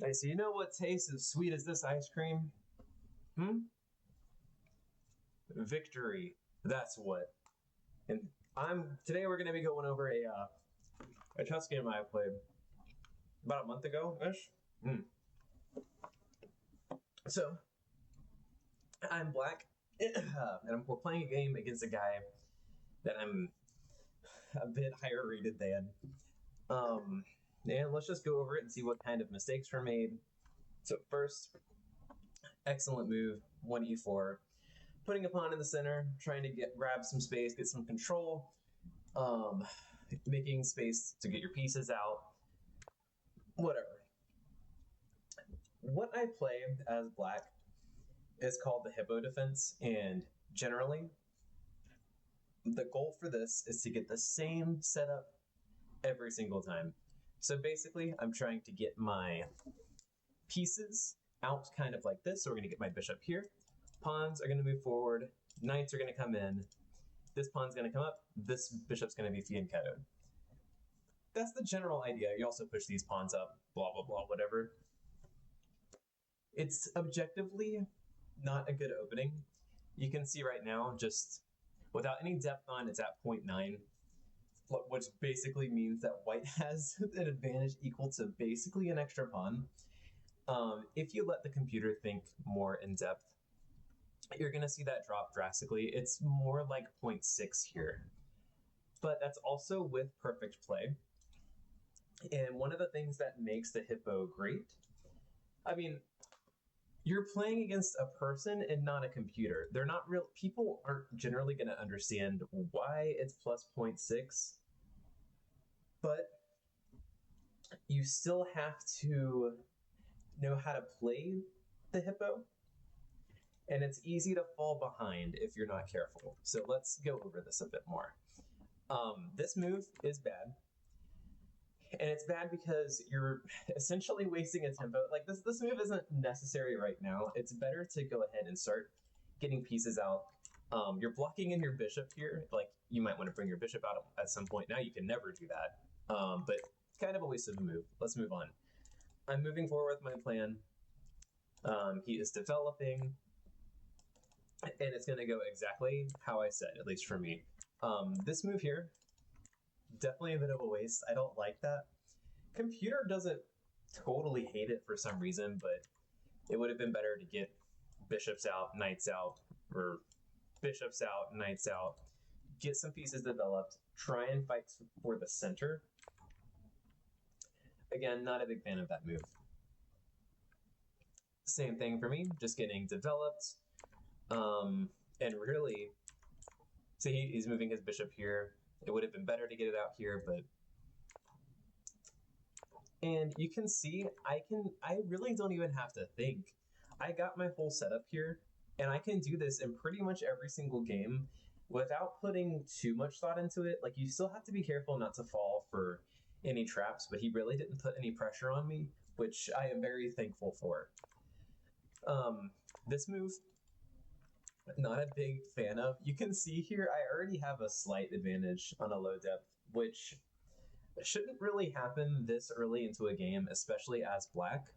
I see. You know what tastes as sweet as this ice cream? Hmm? Victory. That's what. And today we're gonna be going over a chess game I played about a month ago ish. Mm. So I'm black, and we're playing a game against a guy that I'm a bit higher rated than. Um, and let's just go over it and see what kind of mistakes were made. So first, excellent move, 1e4, putting a pawn in the center, trying to grab some space, get some control, um, making space to get your pieces out, whatever. What I play as black is called the Hippo defense, and generally, the goal for this is to get the same setup every single time. So basically, I'm trying to get my pieces out kind of like this. So we're going to get my bishop here. Pawns are going to move forward. Knights are going to come in. This pawn's going to come up. This bishop's going to be fianchettoed. That's the general idea. You also push these pawns up, blah, blah, blah, whatever. It's objectively not a good opening. You can see right now, just without any depth on, it's at 0.9, which basically means that white has an advantage equal to basically an extra pawn. If you let the computer think more in depth, you're going to see that drop drastically. It's more like 0.6 here. But that's also with perfect play. And one of the things that makes the Hippo great, I mean, you're playing against a person and not a computer. They're not real. People aren't generally going to understand why it's plus 0.6, but you still have to know how to play the Hippo, and it's easy to fall behind if you're not careful. So let's go over this a bit more. This move is bad. And it's bad because you're essentially wasting a tempo. Like this move isn't necessary right now. It's better to go ahead and start getting pieces out. You're blocking in your bishop here. Like you might want to bring your bishop out at some point. Now you can never do that. But it's kind of a waste of a move. Let's move on. I'm moving forward with my plan. He is developing, and it's going to go exactly how I said, at least for me. This move here, definitely a bit of a waste. I don't like that. Computer doesn't totally hate it for some reason, but it would have been better to get bishops out, knights out, or bishops out, knights out, get some pieces developed, try and fight for the center. Again, not a big fan of that move. Same thing for me, just getting developed. And really, see, he's moving his bishop here. It would have been better to get it out here, but and you can see I really don't even have to think. I got my whole setup here, and I can do this in pretty much every single game without putting too much thought into it. Like you still have to be careful not to fall for any traps, but he really didn't put any pressure on me, which I am very thankful for. This move, not a big fan of. You can see here I already have a slight advantage on a low depth, which shouldn't really happen this early into a game, especially as black.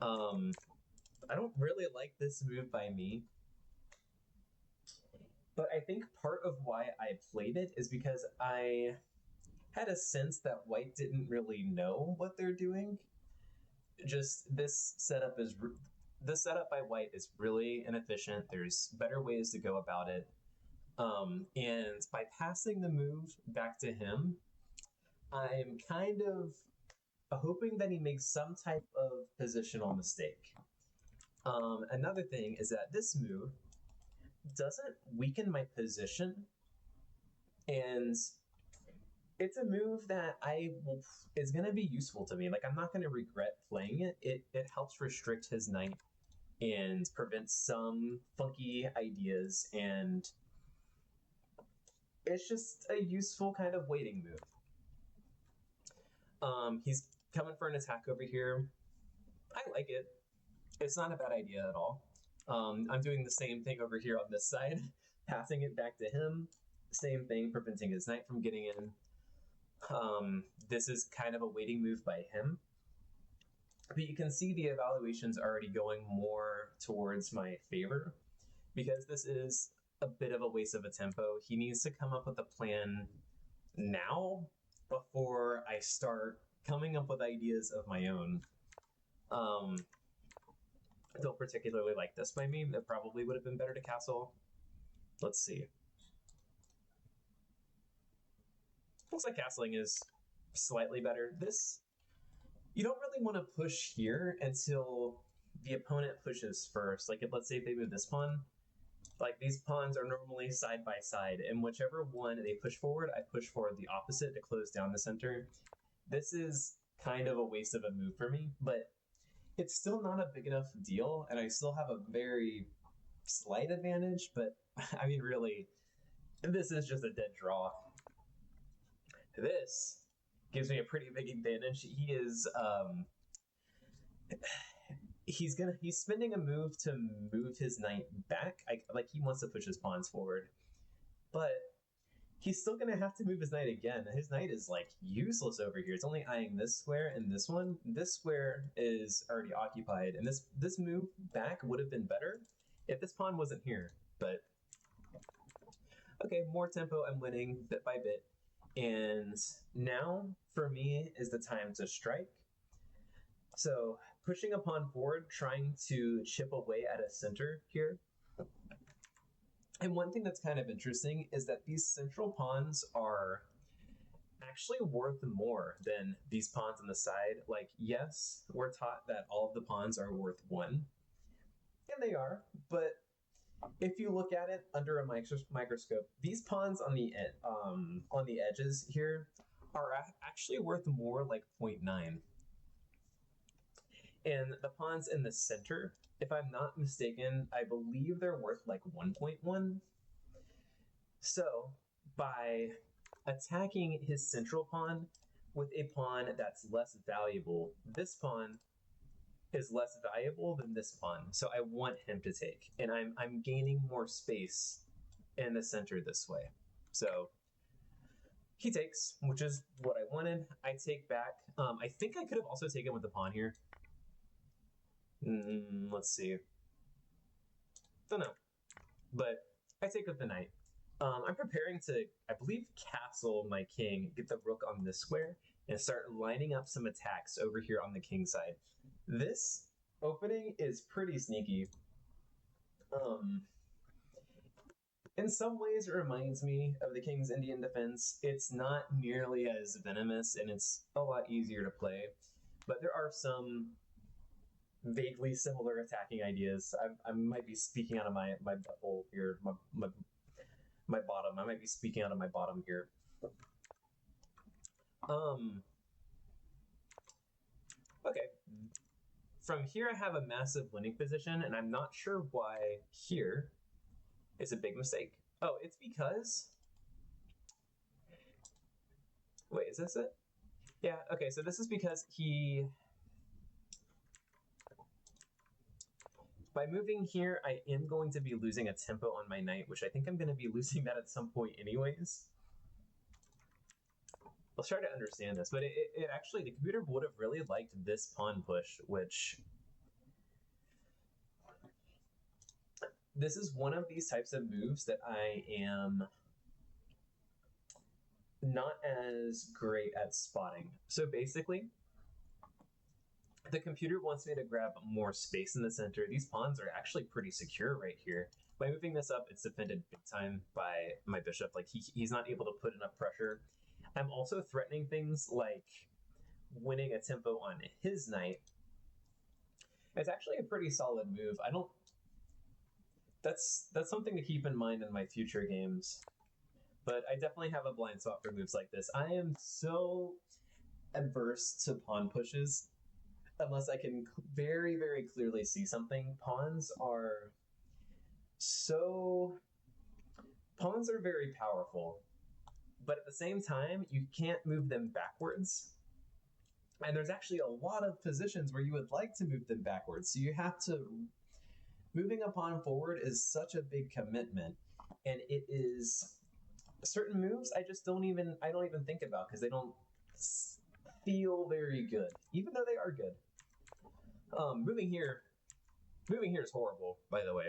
I don't really like this move by me, but I think part of why I played it is because I had a sense that white didn't really know what they're doing. Just this setup by white is really inefficient. There's better ways to go about it. And by passing the move back to him, I'm kind of hoping that he makes some type of positional mistake. Another thing is that this move doesn't weaken my position, and it's a move that is going to be useful to me. Like I'm not going to regret playing it. It helps restrict his knight and prevent some funky ideas, and it's just a useful kind of waiting move. He's coming for an attack over here. I like it. It's not a bad idea at all. I'm doing the same thing over here on this side, passing it back to him. Same thing, preventing his knight from getting in. This is kind of a waiting move by him. But you can see the evaluation's already going more towards my favor because this is a bit of a waste of a tempo. He needs to come up with a plan now before I start coming up with ideas of my own. Don't particularly like this by me. It probably would have been better to castle. Let's see. Looks like castling is slightly better. This, you don't really want to push here until the opponent pushes first. Like, let's say if they move this pawn, like these pawns are normally side by side, and whichever one they push forward, I push forward the opposite to close down the center. This is kind of a waste of a move for me, but it's still not a big enough deal, and I still have a very slight advantage, but I mean, really, this is just a dead draw. This gives me a pretty big advantage. He is, he's spending a move to move his knight back. Like, he wants to push his pawns forward, but he's still gonna have to move his knight again. His knight is like useless over here. It's only eyeing this square and this one. This square is already occupied, and this move back would have been better if this pawn wasn't here. But okay, more tempo. I'm winning bit by bit, and now for me is the time to strike. So pushing a pawn forward, trying to chip away at a center here. And one thing that's kind of interesting is that these central pawns are actually worth more than these pawns on the side. Like, yes, we're taught that all of the pawns are worth 1, and they are, but if you look at it under a microscope, these pawns on the edges here are actually worth more, like 0.9. And the pawns in the center, if I'm not mistaken, I believe they're worth like 1.1. So by attacking his central pawn with a pawn that's less valuable, this pawn is less valuable than this pawn. So I want him to take, and I'm gaining more space in the center this way. So he takes, which is what I wanted. I take back. I think I could have also taken with the pawn here. Let's see. Don't know. But I take with the knight. I'm preparing to, I believe, castle my king, get the rook on this square, and start lining up some attacks over here on the king side. This opening is pretty sneaky. In some ways, it reminds me of the King's Indian Defense. It's not nearly as venomous, and it's a lot easier to play. But there are some vaguely similar attacking ideas. I might be speaking out of my butthole here, my bottom. I might be speaking out of my bottom here. Okay. From here, I have a massive winning position, and I'm not sure why here is a big mistake. Oh, it's because... Wait, is this it? Yeah, okay, so this is because he... By moving here, I am going to be losing a tempo on my knight, which I think I'm going to be losing that at some point anyways. Let's try to understand this, but it actually, the computer would have really liked this pawn push, which... This is one of these types of moves that I am not as great at spotting. So basically, the computer wants me to grab more space in the center. These pawns are actually pretty secure right here. By moving this up, it's defended big time by my bishop. Like, he's not able to put enough pressure. I'm also threatening things like winning a tempo on his knight. It's actually a pretty solid move. That's something to keep in mind in my future games. But I definitely have a blind spot for moves like this. I am so adverse to pawn pushes unless I can very, very clearly see something. Pawns are very powerful, but at the same time, you can't move them backwards. And there's actually a lot of positions where you would like to move them backwards. So you have to... Moving a pawn forward is such a big commitment, and it is... Certain moves I don't even think about because they don't feel very good, even though they are good. Moving here is horrible, by the way.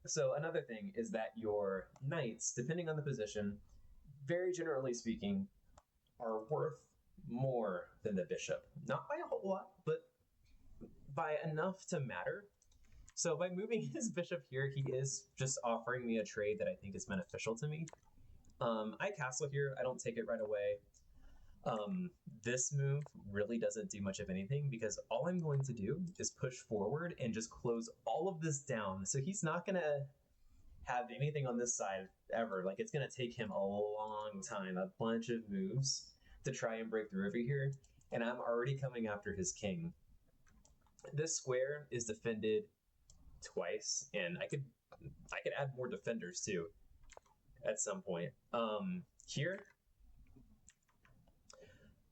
So another thing is that your knights, depending on the position, very generally speaking, are worth more than the bishop. Not by a whole lot, but by enough to matter. So by moving his bishop here, he is just offering me a trade that I think is beneficial to me. I castle here. I don't take it right away. This move really doesn't do much of anything because all I'm going to do is push forward and just close all of this down. So he's not going to have anything on this side ever. Like, it's going to take him a long time, a bunch of moves to try and break through over here. And I'm already coming after his king. This square is defended twice, and I could add more defenders too at some point. Here,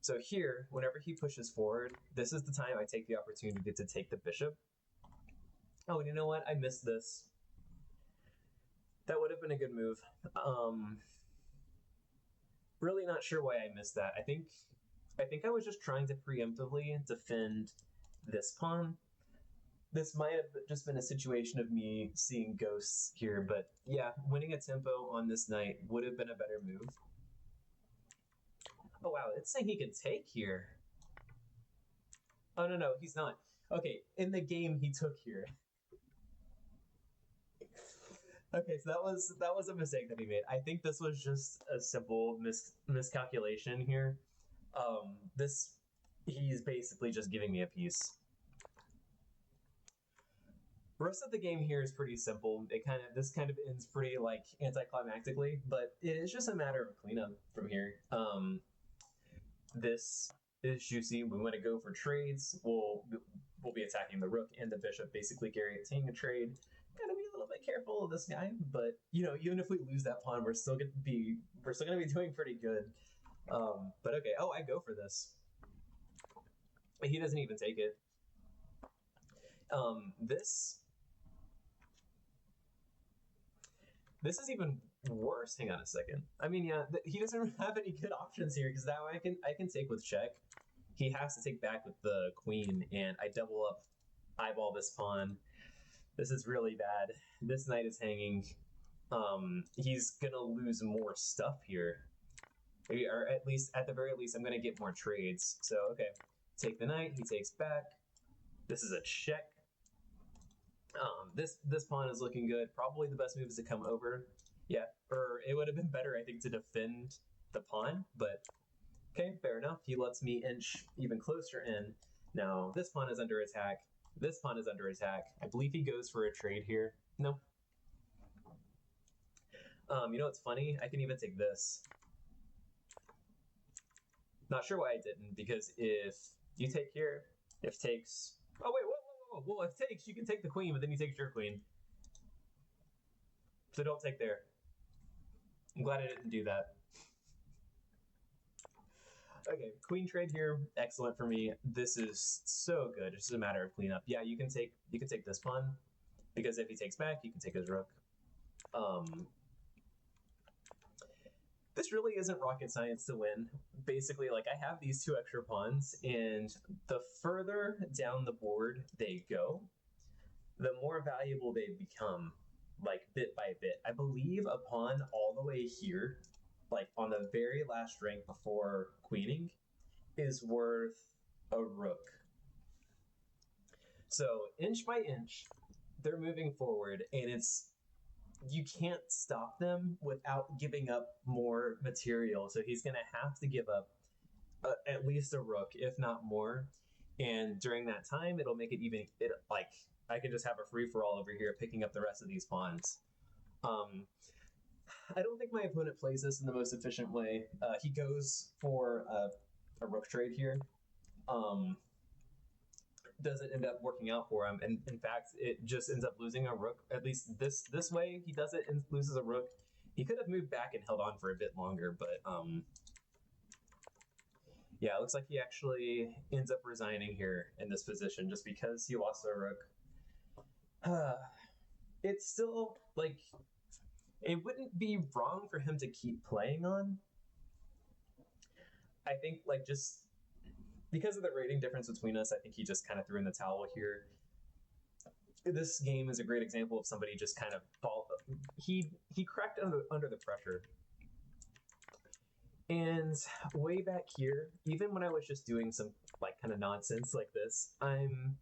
so here, whenever he pushes forward, this is the time I take the opportunity to take the bishop. Oh, and you know what? I missed this. That would have been a good move. Really not sure why I missed that. I think I was just trying to preemptively defend this pawn. This might have just been a situation of me seeing ghosts here, but yeah, winning a tempo on this knight would have been a better move. Oh wow, it's saying he can take here. Oh no, he's not. Okay, in the game he took here. Okay, so that was a mistake that he made. I think this was just a simple miscalculation here. He's basically just giving me a piece. The rest of the game here is pretty simple. This kind of ends pretty like anticlimactically, but it is just a matter of cleanup from here. This is juicy. We want to go for trades. We'll be attacking the rook and the bishop, basically guaranteeing a trade. Gotta be a little bit careful of this guy, but you know, even if we lose that pawn, we're still gonna be doing pretty good. But okay. Oh, I go for this. He doesn't even take it. This is even worse. Hang on a second. I mean, yeah, he doesn't have any good options here because now I can take with check. He has to take back with the queen, and I double up, eyeball this pawn. This is really bad. This knight is hanging. He's gonna lose more stuff here, or at the very least, I'm gonna get more trades. So okay, take the knight. He takes back. This is a check. This pawn is looking good. Probably the best move is to come over. Yeah, or it would have been better, I think, to defend the pawn, but okay, fair enough. He lets me inch even closer in. Now, this pawn is under attack. This pawn is under attack. I believe he goes for a trade here. No. You know what's funny? I can even take this. Not sure why I didn't, because if you take here, if takes... Oh, wait, whoa. Well, if takes, you can take the queen, but then he takes your queen. So don't take there. I'm glad I didn't do that. Okay, queen trade here, excellent for me. This is so good. It's just a matter of cleanup. Yeah, you can take this pawn, because if he takes back, you can take his rook. This really isn't rocket science to win. Basically, like, I have these two extra pawns, and the further down the board they go, the more valuable they become, like, bit by bit. I believe a pawn all the way here, like, on the very last rank before queening, is worth a rook. So, inch by inch, they're moving forward, and you can't stop them without giving up more material. So he's going to have to give up at least a rook, if not more. And during that time, it'll make it like, I can just have a free-for-all over here picking up the rest of these pawns. I don't think my opponent plays this in the most efficient way. He goes for a rook trade here. Doesn't end up working out for him, and in fact it just ends up losing a rook. At least this way he does it and loses a rook. He could have moved back and held on for a bit longer, but yeah, it looks like he actually ends up resigning here in this position just because he lost a rook. It's still, like, it wouldn't be wrong for him to keep playing on. I think, like, just because of the rating difference between us, I think he just kind of threw in the towel here. This game is a great example of somebody just kind of he cracked under the pressure. And way back here, even when I was just doing some like kind of nonsense like this, I'm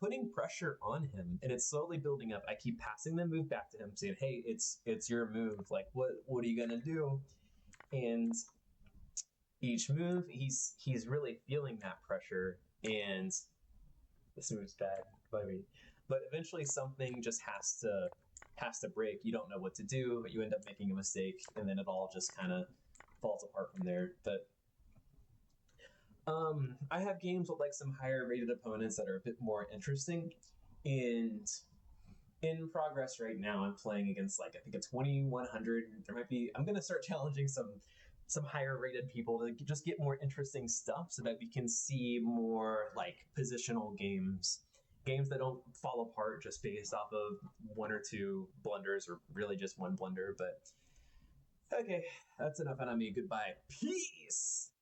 putting pressure on him, and it's slowly building up. I keep passing the move back to him, saying, "Hey, it's your move. Like, what are you gonna do?" And each move, he's really feeling that pressure, and this move's bad by me. But eventually, something just has to break. You don't know what to do, but you end up making a mistake, and then it all just kind of falls apart from there. But I have games with like some higher rated opponents that are a bit more interesting. And in progress right now, I'm playing against like I think a 2100. There might be. I'm gonna start challenging some higher rated people to just get more interesting stuff, so that we can see more like positional games that don't fall apart just based off of one or two blunders, or really just one blunder. But okay, that's enough out of me. Goodbye. Peace.